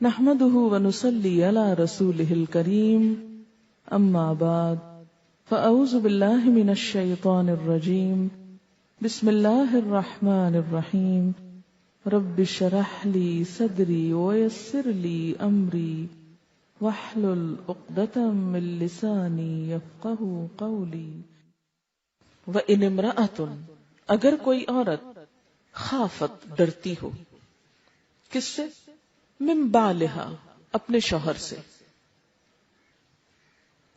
نحمده ونصلي على رسوله الكريم اما بعد فاعوذ بالله من الشيطان الرجيم بسم الله الرحمن الرحيم رب اشرح لي صدري ويسر لي امري واحلل عقدة من لساني يفقهوا قولي وان امرأة اگر کوئی عورت خافت ڈرتی ہو، کس سے؟ من بالہا اپنے شوہر سے،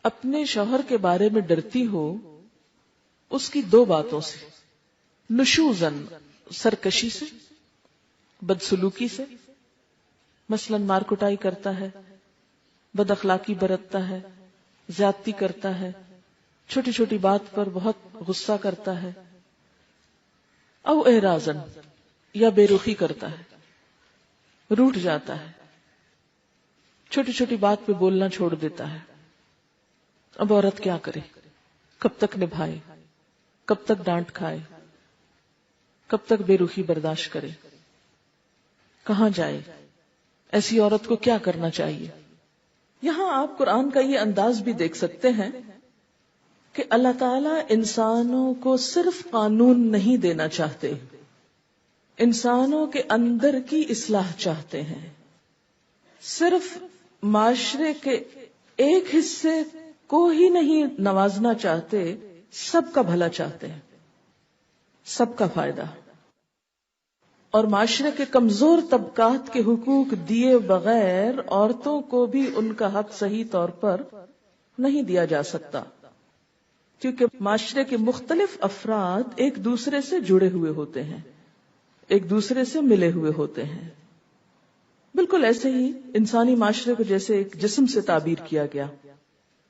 اپنے شوہر کے بارے میں ڈرتی ہو اس کی دو باتوں سے، نشوزن سرکشی سے، بدسلوکی سے، مثلا مار کٹائی کرتا ہے، بد اخلاقی برتتا ہے، زیادتی کرتا ہے، چھوٹی چھوٹی بات پر بہت غصہ کرتا ہے، او اعراضن یا بے رخی کرتا ہے، روٹھ جاتا ہے، چھوٹی چھوٹی بات پہ بولنا چھوڑ دیتا ہے۔ اب عورت کیا کرے؟ کب تک نبھائے؟ کب تک ڈانٹ کھائے؟ کب تک بے رخی برداشت کرے؟ کہاں جائے؟ ایسی عورت کو کیا کرنا چاہیے؟ یہاں آپ قرآن کا یہ انداز بھی دیکھ سکتے ہیں کہ اللہ تعالیٰ انسانوں کو صرف قانون نہیں دینا چاہتے، انسانوں کے اندر کی اصلاح چاہتے ہیں۔ صرف معاشرے کے ایک حصے کو ہی نہیں نوازنا چاہتے، سب کا بھلا چاہتے ہیں، سب کا فائدہ۔ اور معاشرے کے کمزور طبقات کے حقوق دیے بغیر عورتوں کو بھی ان کا حق صحیح طور پر نہیں دیا جا سکتا، کیونکہ معاشرے کے مختلف افراد ایک دوسرے سے جڑے ہوئے ہوتے ہیں، ایک دوسرے سے ملے ہوئے ہوتے ہیں۔ بالکل ایسے ہی انسانی معاشرے کو جیسے ایک جسم سے تعبیر کیا گیا۔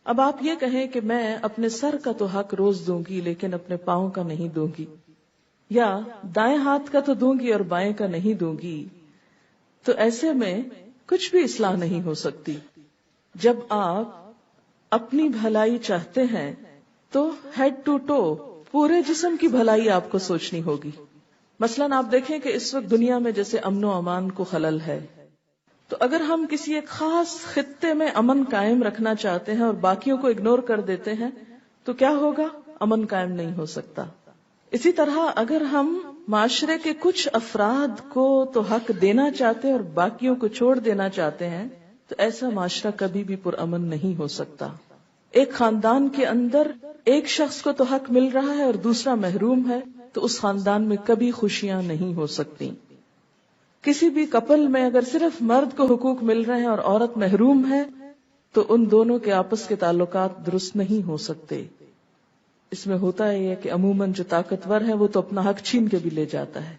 اب آپ یہ کہیں کہ میں اپنے سر کا تو حق روز دوں گی لیکن اپنے پاؤں کا نہیں دوں گی، یا دائیں ہاتھ کا تو دوں گی اور بائیں کا نہیں دوں گی، تو ایسے میں کچھ بھی اصلاح نہیں ہو سکتی۔ جب آپ اپنی بھلائی چاہتے ہیں تو ہیڈ ٹو ٹو پورے جسم کی بھلائی آپ کو سوچنی ہوگی۔ مثلاً آپ دیکھیں کہ اس وقت دنیا میں جیسے امن و امان کو خلل ہے، تو اگر ہم کسی ایک خاص خطے میں امن قائم رکھنا چاہتے ہیں اور باقیوں کو اگنور کر دیتے ہیں تو کیا ہوگا؟ امن قائم نہیں ہو سکتا۔ اسی طرح اگر ہم معاشرے کے کچھ افراد کو تو حق دینا چاہتے ہیں اور باقیوں کو چھوڑ دینا چاہتے ہیں تو ایسا معاشرہ کبھی بھی پرامن نہیں ہو سکتا۔ ایک خاندان کے اندر ایک شخص کو تو حق مل رہا ہے اور دوسرا محروم ہے تو اس خاندان میں کبھی خوشیاں نہیں ہو سکتی۔ کسی بھی کپل میں اگر صرف مرد کو حقوق مل رہے ہیں اور عورت محروم ہے تو ان دونوں کے آپس کے تعلقات درست نہیں ہو سکتے۔ اس میں ہوتا ہے کہ عموماً جو طاقتور ہے وہ تو اپنا حق چھین کے بھی لے جاتا ہے،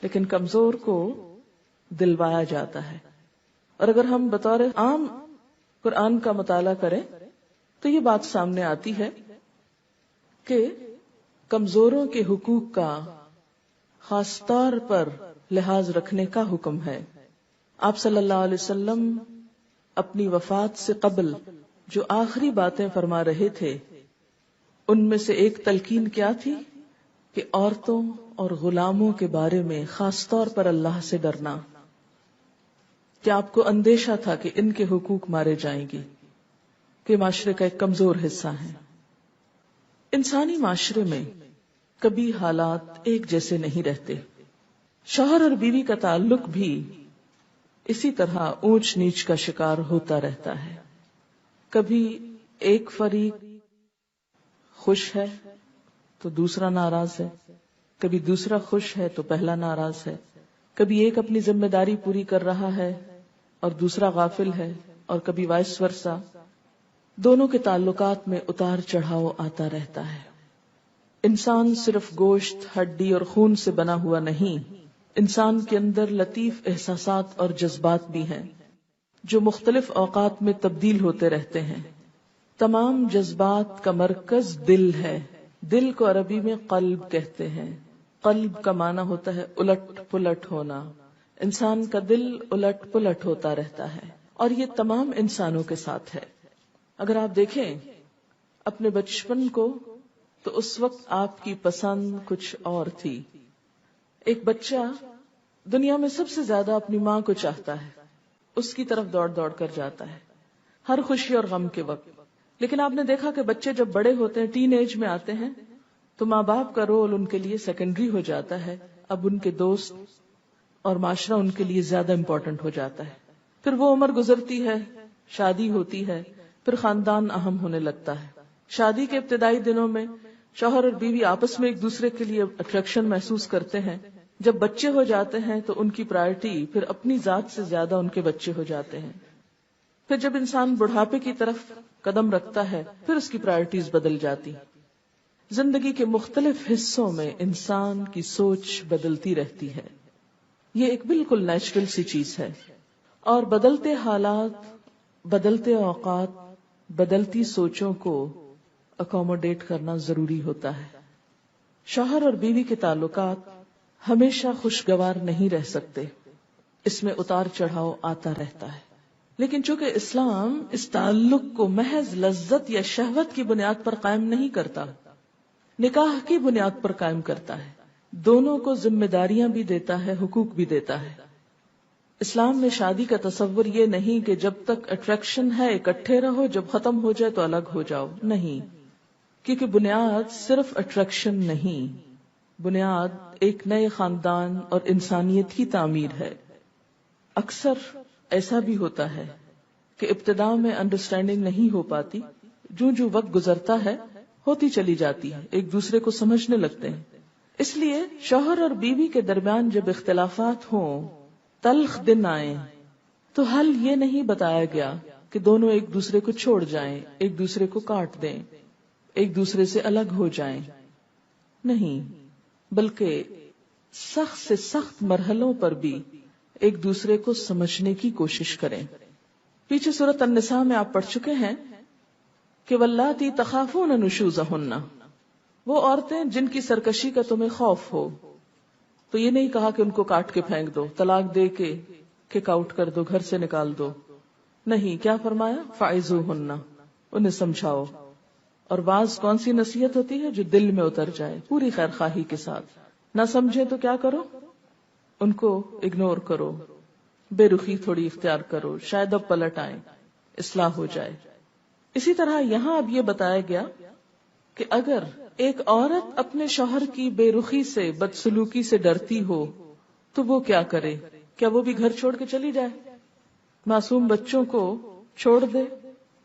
لیکن کمزور کو دلوایا جاتا ہے۔ اور اگر ہم بطور عام قرآن کا مطالعہ کریں تو یہ بات سامنے آتی ہے کہ کمزوروں کے حقوق کا خاص طور پر لحاظ رکھنے کا حکم ہے۔ آپ صلی اللہ علیہ وسلم اپنی وفات سے قبل جو آخری باتیں فرما رہے تھے ان میں سے ایک تلقین کیا تھی کہ عورتوں اور غلاموں کے بارے میں خاص طور پر اللہ سے ڈرنا۔ کیا آپ کو اندیشہ تھا کہ ان کے حقوق مارے جائیں گے، کہ معاشرے کا ایک کمزور حصہ ہے؟ انسانی معاشرے میں کبھی حالات ایک جیسے نہیں رہتے۔ شوہر اور بیوی کا تعلق بھی اسی طرح اونچ نیچ کا شکار ہوتا رہتا ہے۔ کبھی ایک فریق خوش ہے تو دوسرا ناراض ہے، کبھی دوسرا خوش ہے تو پہلا ناراض ہے، کبھی ایک اپنی ذمہ داری پوری کر رہا ہے اور دوسرا غافل ہے، اور کبھی وائس ورثہ۔ دونوں کے تعلقات میں اتار چڑھاؤ آتا رہتا ہے۔ انسان صرف گوشت، ہڈی اور خون سے بنا ہوا نہیں، انسان کے اندر لطیف احساسات اور جذبات بھی ہیں جو مختلف اوقات میں تبدیل ہوتے رہتے ہیں۔ تمام جذبات کا مرکز دل ہے۔ دل کو عربی میں قلب کہتے ہیں۔ قلب کا معنی ہوتا ہے الٹ پلٹ ہونا۔ انسان کا دل الٹ پلٹ ہوتا رہتا ہے، اور یہ تمام انسانوں کے ساتھ ہے۔ اگر آپ دیکھیں اپنے بچپن کو تو اس وقت آپ کی پسند کچھ اور تھی۔ ایک بچہ دنیا میں سب سے زیادہ اپنی ماں کو چاہتا ہے، اس کی طرف دوڑ دوڑ کر جاتا ہے ہر خوشی اور غم کے وقت. لیکن آپ نے دیکھا کہ بچے جب بڑے ہوتے ہیں، ٹین ایج میں آتے ہیں، تو ماں باپ کا رول ان کے لیے سیکنڈری ہو جاتا ہے. اب ان کے دوست اور معاشرہ ان کے لیے زیادہ امپورٹنٹ ہو جاتا ہے. پھر وہ عمر گزرتی ہے، شادی ہوتی ہے، پھر خاندان اہم ہونے لگتا ہے. شادی کے ابتدائی دنوں میں شوہر اور بیوی آپس میں ایک دوسرے کے لیے اٹریکشن محسوس کرتے ہیں. جب بچے ہو جاتے ہیں تو ان کی پرائرٹی پھر اپنی ذات سے زیادہ ان کے بچے ہو جاتے ہیں. پھر جب انسان بڑھاپے کی طرف قدم رکھتا ہے پھر اس کی پرائرٹیز بدل جاتی. زندگی کے مختلف حصوں میں انسان کی سوچ بدلتی رہتی ہے. یہ ایک بالکل نیچرل سی چیز ہے، اور بدلتے حالات، بدلتے اوقات، بدلتی سوچوں کو اکوموڈیٹ کرنا ضروری ہوتا ہے. شوہر اور بیوی کے تعلقات ہمیشہ خوشگوار نہیں رہ سکتے، اس میں اتار چڑھاؤ آتا رہتا ہے. لیکن چونکہ اسلام اس تعلق کو محض لذت یا شہوت کی بنیاد پر قائم نہیں کرتا، نکاح کی بنیاد پر قائم کرتا ہے. دونوں کو ذمہ داریاں بھی دیتا ہے، حقوق بھی دیتا ہے. اسلام میں شادی کا تصور یہ نہیں کہ جب تک اٹریکشن ہے اکٹھے رہو، جب ختم ہو جائے تو الگ ہو جاؤ. نہیں، کیونکہ بنیاد صرف اٹریکشن نہیں، بنیاد ایک نئے خاندان اور انسانیت کی تعمیر ہے. اکثر ایسا بھی ہوتا ہے کہ ابتدا میں انڈرسٹینڈنگ نہیں ہو پاتی، جو وقت گزرتا ہے ہوتی چلی جاتی ہے، ایک دوسرے کو سمجھنے لگتے ہیں. اس لیے شوہر اور بیوی کے درمیان جب اختلافات ہوں، تلخ دن آئیں، تو حل یہ نہیں بتایا گیا کہ دونوں ایک دوسرے کو چھوڑ جائیں، ایک دوسرے کو کاٹ دیں، ایک دوسرے سے الگ ہو جائیں. نہیں، بلکہ سخت سے سخت مرحلوں پر بھی ایک دوسرے کو سمجھنے کی کوشش کریں. پیچھے سورۃ النساء میں آپ پڑھ چکے ہیں کہ واللاتی تخافون نشوزہن، وہ عورتیں جن کی سرکشی کا تمہیں خوف ہو. تو یہ نہیں کہا کہ ان کو کاٹ کے پھینک دو، طلاق دے کے کک آؤٹ کر دو، گھر سے نکال دو. نہیں، کیا فرمایا؟ فعظوہن، انہیں سمجھاؤ. اور بعض کون سی نصیحت ہوتی ہے؟ جو دل میں اتر جائے پوری خیر خواہی کے ساتھ. نہ سمجھے تو کیا کرو؟ ان کو اگنور کرو، بے رخی تھوڑی اختیار کرو، شاید اب پلٹ آئیں، اصلاح ہو جائے. اسی طرح یہاں اب یہ بتایا گیا کہ اگر ایک عورت اپنے شوہر کی بے رخی سے، بدسلوکی سے ڈرتی ہو تو وہ کیا کرے؟ کیا وہ بھی گھر چھوڑ کے چلی جائے، معصوم بچوں کو چھوڑ دے،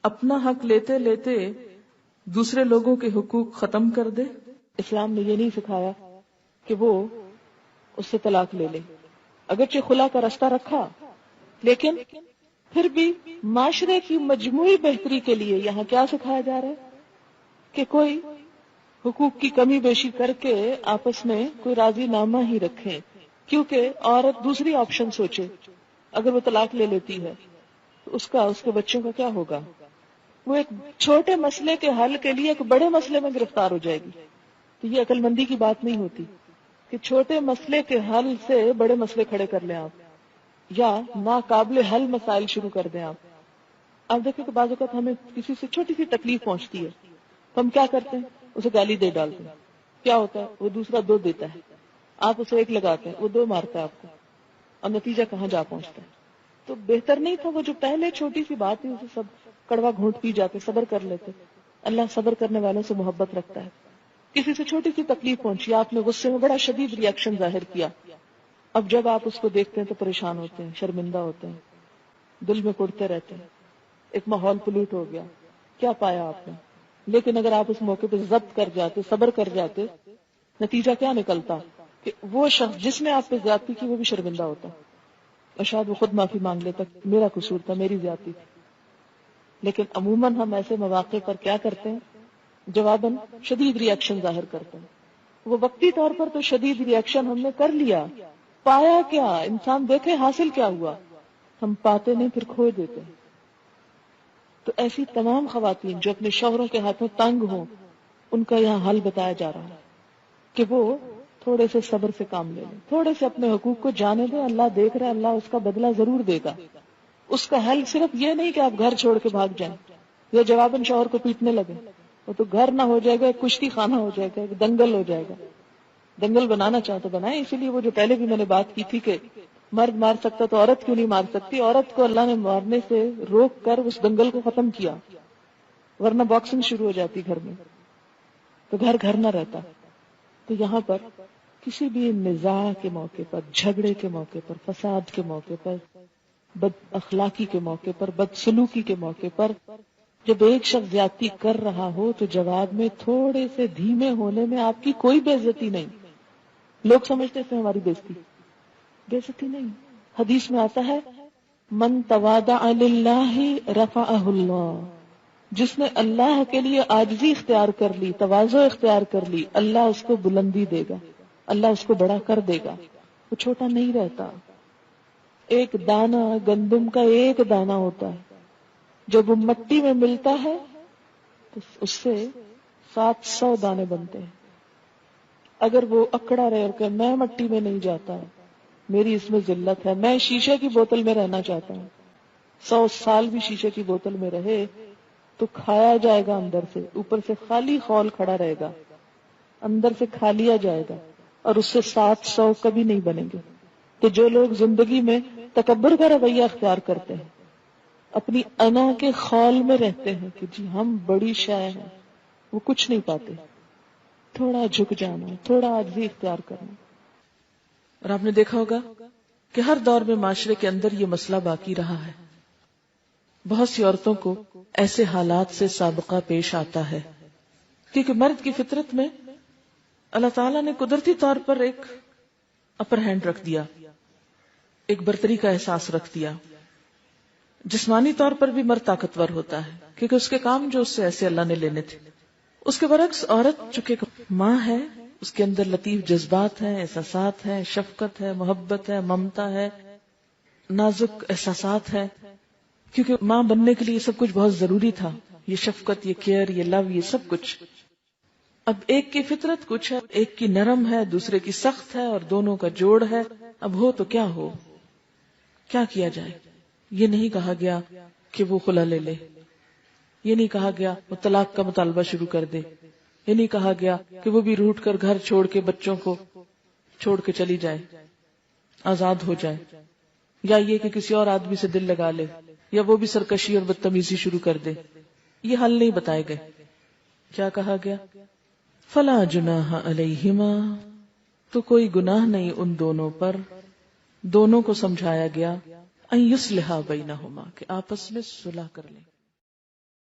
اپنا حق لیتے لیتے دوسرے لوگوں کے حقوق ختم کر دے؟ اسلام نے یہ نہیں سکھایا کہ وہ اس سے طلاق لے لے. اگرچہ خلا کا راستہ رکھا، لیکن پھر بھی معاشرے کی مجموعی بہتری کے لیے یہاں کیا سکھایا جا رہا ہے کہ کوئی حقوق کی کمی بیشی کر کے آپس میں کوئی راضی نامہ ہی رکھیں. کیونکہ عورت دوسری آپشن سوچے، اگر وہ طلاق لے لیتی ہے تو اس کے بچوں کا کیا ہوگا؟ وہ ایک چھوٹے مسئلے کے حل کے لیے ایک بڑے مسئلے میں گرفتار ہو جائے گی. تو یہ عقل مندی کی بات نہیں ہوتی کہ چھوٹے مسئلے کے حل سے بڑے مسئلے کھڑے کر لیں آپ، یا ناقابل حل مسائل شروع کر دیں آپ. آپ دیکھیں کہ بعض اوقات ہمیں کسی سے چھوٹی سی تکلیف پہنچتی ہے تو ہم کیا کرتے ہیں؟ اسے گالی دے ڈالتے ہیں. کیا ہوتا ہے؟ وہ دوسرا 2 دیتا ہے، آپ اسے 1 لگاتے ہیں، وہ 2 مارتا ہے آپ کو، اور نتیجہ کہاں جا پہنچتا ہے. تو بہتر نہیں تھا وہ جو پہلے چھوٹی سی بات ہے اسے سب کڑوا گھونٹ پی جاتے، صبر کر لیتے. اللہ صبر کرنے والوں سے محبت رکھتا ہے. کسی سے چھوٹی سی تکلیف پہنچی، آپ نے غصے میں بڑا شدید ری ایکشن ظاہر کیا، اب جب آپ اس کو دیکھتے ہیں تو پریشان ہوتے ہیں، شرمندہ ہوتے ہیں، دل میں کڑتے رہتے ہیں، ایک ماحول پلوٹ ہو گیا. کیا پایا آپ نے؟ لیکن اگر آپ اس موقع پہ ضبط کر جاتے، صبر کر جاتے، نتیجہ کیا نکلتا کہ وہ شخص جس نے آپ پہ زیادتی کی وہ بھی شرمندہ ہوتا، اور شاید وہ خود معافی مانگ لیتا، میرا قصور تھا، میری زیادتی تھی. لیکن عموماً ہم ایسے مواقع پر کیا کرتے ہیں؟ جواباً شدید ری ایکشن ظاہر کرتے ہیں. وہ وقتی طور پر تو شدید ری ایکشن ہم نے کر لیا، پایا کیا؟ انسان دیکھے حاصل کیا ہوا، ہم پاتے نہیں پھر کھو دیتے. تو ایسی تمام خواتین جو اپنے شوہروں کے ہاتھوں تنگ ہوں، ان کا یہاں حل بتایا جا رہا ہے کہ وہ تھوڑے سے صبر سے کام لے لیں، تھوڑے سے اپنے حقوق کو جانے دیں. اللہ دیکھ رہا ہے، اللہ اس کا بدلہ ضرور دے گا. اس کا حل صرف یہ نہیں کہ آپ گھر چھوڑ کے بھاگ جائیں یا جواباً شوہر کو پیٹنے لگے. وہ تو گھر نہ ہو جائے گا، ایک کشتی خانہ ہو جائے گا، ایک دنگل ہو جائے گا. دنگل بنانا چاہو تو بنائیں. اسی لیے وہ جو پہلے بھی میں نے بات کی تھی کہ مرد مار سکتا تو عورت کیوں نہیں مار سکتی؟ عورت کو اللہ نے مارنے سے روک کر اس دنگل کو ختم کیا، ورنہ باکسنگ شروع ہو جاتی گھر میں تو گھر گھر نہ رہتا۔ تو یہاں پر کسی بھی نزاع کے موقع پر، جھگڑے کے موقع پر، فساد کے موقع پر، بد اخلاقی کے موقع پر، بدسلوکی کے موقع پر جب ایک شخص زیادتی کر رہا ہو تو جواب میں تھوڑے سے دھیمے ہونے میں آپ کی کوئی بے عزتی نہیں۔ لوگ سمجھتے تھے ہماری بے عزتی نہیں۔ حدیث میں آتا ہے من تواضع للہ رفعہ اللہ، جس نے اللہ کے لیے عاجزی اختیار کر لی، تواضع اختیار کر لی، اللہ اس کو بلندی دے گا، اللہ اس کو بڑا کر دے گا، وہ چھوٹا نہیں رہتا۔ ایک دانہ گندم کا ایک دانہ ہوتا ہے، جب وہ مٹی میں ملتا ہے تو اس سے 700 دانے بنتے ہیں۔ اگر وہ اکڑا رہے اور کہ میں مٹی میں نہیں جاتا، میری اس میں ذلت ہے، میں شیشے کی بوتل میں رہنا چاہتا ہوں، 100 سال بھی شیشے کی بوتل میں رہے تو کھایا جائے گا اندر سے، اوپر سے خالی خول کھڑا رہے گا، اندر سے کھا لیا جائے گا، اور اس سے 700 کبھی نہیں بنیں گے۔ تو جو لوگ زندگی میں تکبر کا رویہ اختیار کرتے ہیں، اپنی انا کے خول میں رہتے ہیں کہ جی ہم بڑی شے ہیں، وہ کچھ نہیں پاتے۔ تھوڑا جھک جانا، تھوڑا عاجزی اختیار کرنا۔ اور آپ نے دیکھا ہوگا کہ ہر دور میں معاشرے کے اندر یہ مسئلہ باقی رہا ہے، بہت سی عورتوں کو ایسے حالات سے سابقہ پیش آتا ہے کیونکہ مرد کی فطرت میں اللہ تعالیٰ نے قدرتی طور پر ایک اپر ہینڈ رکھ دیا، ایک برتری کا احساس رکھ دیا۔ جسمانی طور پر بھی مرد طاقتور ہوتا ہے کیونکہ اس کے کام جو اس سے ایسے اللہ نے لینے تھے۔ اس کے برعکس عورت چونکہ ماں ہے، اس کے اندر لطیف جذبات ہیں، احساسات ہیں، شفقت ہے، محبت ہے، ممتا ہے، نازک احساسات ہے، کیونکہ ماں بننے کے لیے یہ سب کچھ بہت ضروری تھا، یہ شفقت، یہ کیئر، یہ لو، یہ سب کچھ۔ اب ایک کی فطرت کچھ ہے، ایک کی نرم ہے، دوسرے کی سخت ہے، اور دونوں کا جوڑ ہے۔ اب ہو تو کیا ہو، کیا کیا جائے؟ یہ نہیں کہا گیا کہ وہ خلا لے لے، یہ نہیں کہا گیا وہ طلاق کا مطالبہ شروع کر دے، یہ نہیں کہا گیا کہ وہ بھی روٹ کر گھر چھوڑ کے بچوں کو چھوڑ کے چلی جائے، آزاد ہو جائے، یا یہ کہ کسی اور آدمی سے دل لگا لے، یا وہ بھی سرکشی اور بدتمیزی شروع کر دے۔ یہ حل نہیں بتائے گئے۔ کیا کہا گیا؟ فلا جناح علیہما، تو کوئی گناہ نہیں ان دونوں پر، دونوں کو سمجھایا گیا ان یصلحا بینہما، کہ آپس میں صلح کر لیں۔